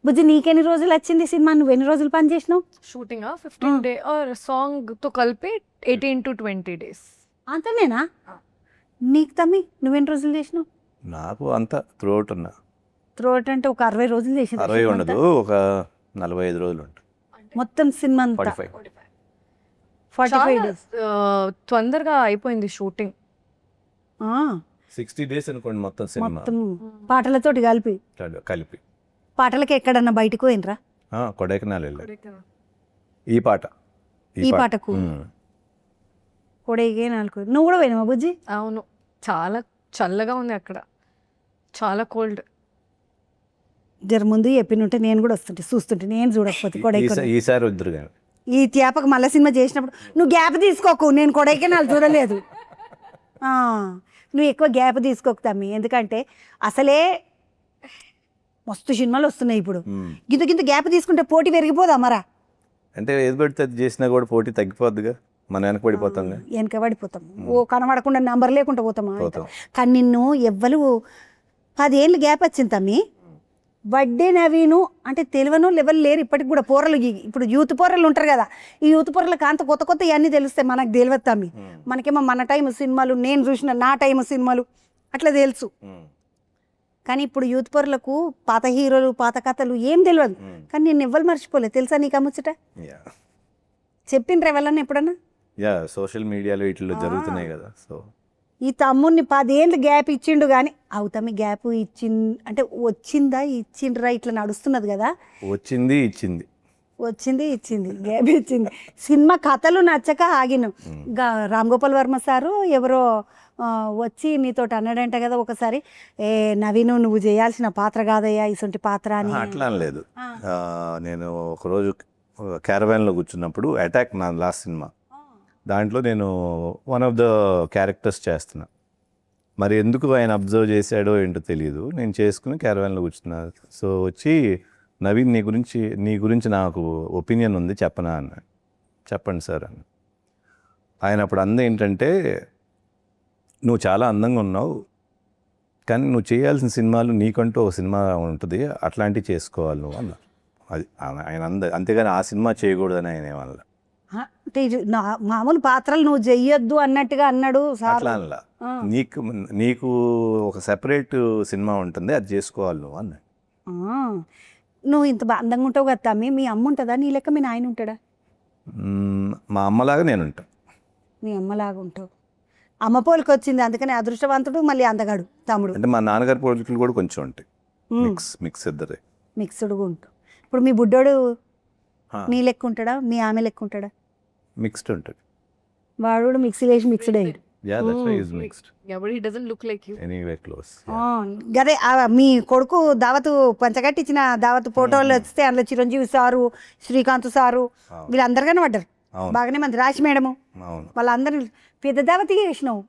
బుజ్జి నీకెన్ని రోజులు వచ్చింది సినిమా, నువ్వు ఎన్ని రోజులు పని చేసినావు? షూటింగ్ 15 డే ఆర్ సాంగ్ తో కలిపి 18 to 20 days. అంతనేనా? నీకు తమ్మి నువ్వెన్ని రోజులు చేసినావు? నాకు అంతా త్రూఅవుట్ ఉన్నా త్రోట్ అంటే ఒక 60 రోజులు చేసింది 60 ఉండదు, ఒక 45 రోజులు ఉంటుంది. మొత్తం సినిమా అంతా 45. 45 డేస్. తొందరగా అయిపోయింది షూటింగ్. 60 days అనుకోండి మొత్తం సినిమా మొత్తం పాటలతోటి కలిపి. కలిపి. పాటలకి ఎక్కడన్నా బయటకు పోయినరా? కొడైకెనాల్ వెళ్ళాం. ఈ పాట ఈ పాటకు కొడైకెనాల్. నువ్వు కూడా పోయినావా బుజ్జి? అవును, చాలా చల్లగా ఉంది అక్కడ, చాలా కోల్డ్. జర ముందు చెప్పినుంటే నేను కూడా వస్తుంటే చూస్తుంటే, నేను చూడకపోతే కొడైకెనాల్. ఈసారి వద్దురు కానీ ఈ త్యాపకు మళ్ళీ సినిమా చేసినప్పుడు నువ్వు గ్యాప్ తీసుకోకు, నేను కొడైకెనాల్ చూడలేదు. నువ్వు ఎక్కువ గ్యాప్ తీసుకోకు తమ్మి, ఎందుకంటే అసలే మస్తు సినిమాలు వస్తున్నాయి ఇప్పుడు. గింత గ్యాప్ తీసుకుంటే పోటీ పెరిగిపోదా మరా? అంటే ఏది పడితే అది చేసినా కూడా పోటీ తగ్గిపోద్దిగా, మనం వెనకబడిపోతాం. వెనకబడిపోతాం, కనబడకుండా నంబర్ లేకుండా పోతామా? పోతాం. కానీ నిన్ను ఎవ్వరు 10 ఏళ్ళు గ్యాప్ వచ్చింది తమ్మి. వడ్డే నవీను అంటే తెలివను లెవెల్ లేరు ఇప్పటికి కూడా. పోరలు ఇప్పుడు యూత్ పోరలు ఉంటారు కదా, ఈ యూత్ పోరలకు అంత కొత్త ఇవన్నీ తెలుస్తాయి, మనకు తెలియదు తమ్మి. మనకేమో మన టైం సినిమాలు, నేను చూసిన నా టైం సినిమాలు అట్లా తెలుసు. కానీ ఇప్పుడు యూత్ పోరలకు పాత హీరోలు పాత కథలు ఏం తెలియదు. కానీ నేను ఎవ్వరు మర్చిపోలేదు తెలుసా నీకు అమ్ముచ్చట? చెప్పిండ్రు ఎవరన్నా ఎప్పుడన్నా? సోషల్ మీడియాలో ఇట్లా జరుగుతున్నాయి కదా. సో ఈ తమ్ముడిని 10 ఏళ్ళు గ్యాప్ ఇచ్చిండు కానీ అవుతామి గ్యాప్ అంటే వచ్చిందా ఇచ్చిండ్రా ఇట్లా నడుస్తున్నది కదా. వచ్చింది ఇచ్చింది గ్యాప్ ఇచ్చింది. సినిమా కథలు నచ్చక ఆగిన. రామ్ గోపాల్ వర్మ సారు ఎవరో వచ్చి నీతో అన్నాడంట కదా ఒకసారి, నవీను నువ్వు చేయాల్సిన పాత్ర కాదయ్యా ఇసొంటి పాత్ర అని. అట్లా అనలేదు. నేను ఒకరోజు క్యారవాన్లో కూర్చున్నప్పుడు అటాక్ నా లాస్ట్ సినిమా, దాంట్లో నేను వన్ ఆఫ్ ద క్యారెక్టర్స్ చేస్తున్నా. మరి ఎందుకు ఆయన అబ్జర్వ్ చేశాడో ఏంటో తెలియదు, నేను చేసుకుని క్యారవాన్లో కూర్చున్నా. సో వచ్చి నవీన్ నీ గురించి నాకు ఒపీనియన్ ఉంది చెప్పనా అన్న. చెప్పండి సార్ అన్న. ఆయన అప్పుడు ఏంటంటే, నువ్వు చాలా అందంగా ఉన్నావు కానీ నువ్వు చేయాల్సిన సినిమాలు నీకంటూ ఒక సినిమా ఉంటుంది, అట్లాంటివి చేసుకోవాలి నువ్వు అన్న. అది ఆయన అంతేగాని ఆ సినిమా చేయకూడదని ఆయన ఏమన్నా. అంటే మామూలు పాత్రలు నువ్వు చెయ్యొద్దు అన్నట్టుగా అన్నాడు సార్. అట్లా అనలా, నీకు ఒక సెపరేట్ సినిమా ఉంటుంది, అది చేసుకోవాలి నువ్వు అన్నాడు. నువ్వు ఇంత అందంగా ఉంటావు కదా తమ్మి, మీ అమ్మ ఉంటుందా నీ లెక్క, మీ నాయన ఉంటాడా? మా అమ్మలాగా నేను ఉంటాను. మీ అమ్మలాగా ఉంటావు. అమ్మ పోలికి వచ్చింది అందుకని అదృష్టవంతుడు, మళ్ళీ అందగాడు తమ్ముడు. అంటే మా నాన్నగారి పోలికలు కూడా కొంచెం ఉంటాయి, మిక్స్ ఇద్దరే, మిక్స్డ్గా ఉంటావు. ఇప్పుడు మీ బుడ్డోడు నీ లెక్క ఉంటాడా, మీ ఆమె లెక్క ఉంటాడా? మిక్స్డ్ ఉంటుంది. వాడు కూడా మిక్సీ వేసి మిక్స్డ్ అయ్యాడు. గదే మీ కొడుకు దావతు పంచగట్టించిన దావతు ఫోటోలు వస్తే అందులో చిరంజీవి సారు, శ్రీకాంత్ సారు వీళ్ళందరిగానే పడ్డారు. బాగానే మంది రాశి మేడము వాళ్ళందరినీ పెద్ద దావతిగా వేసినావు.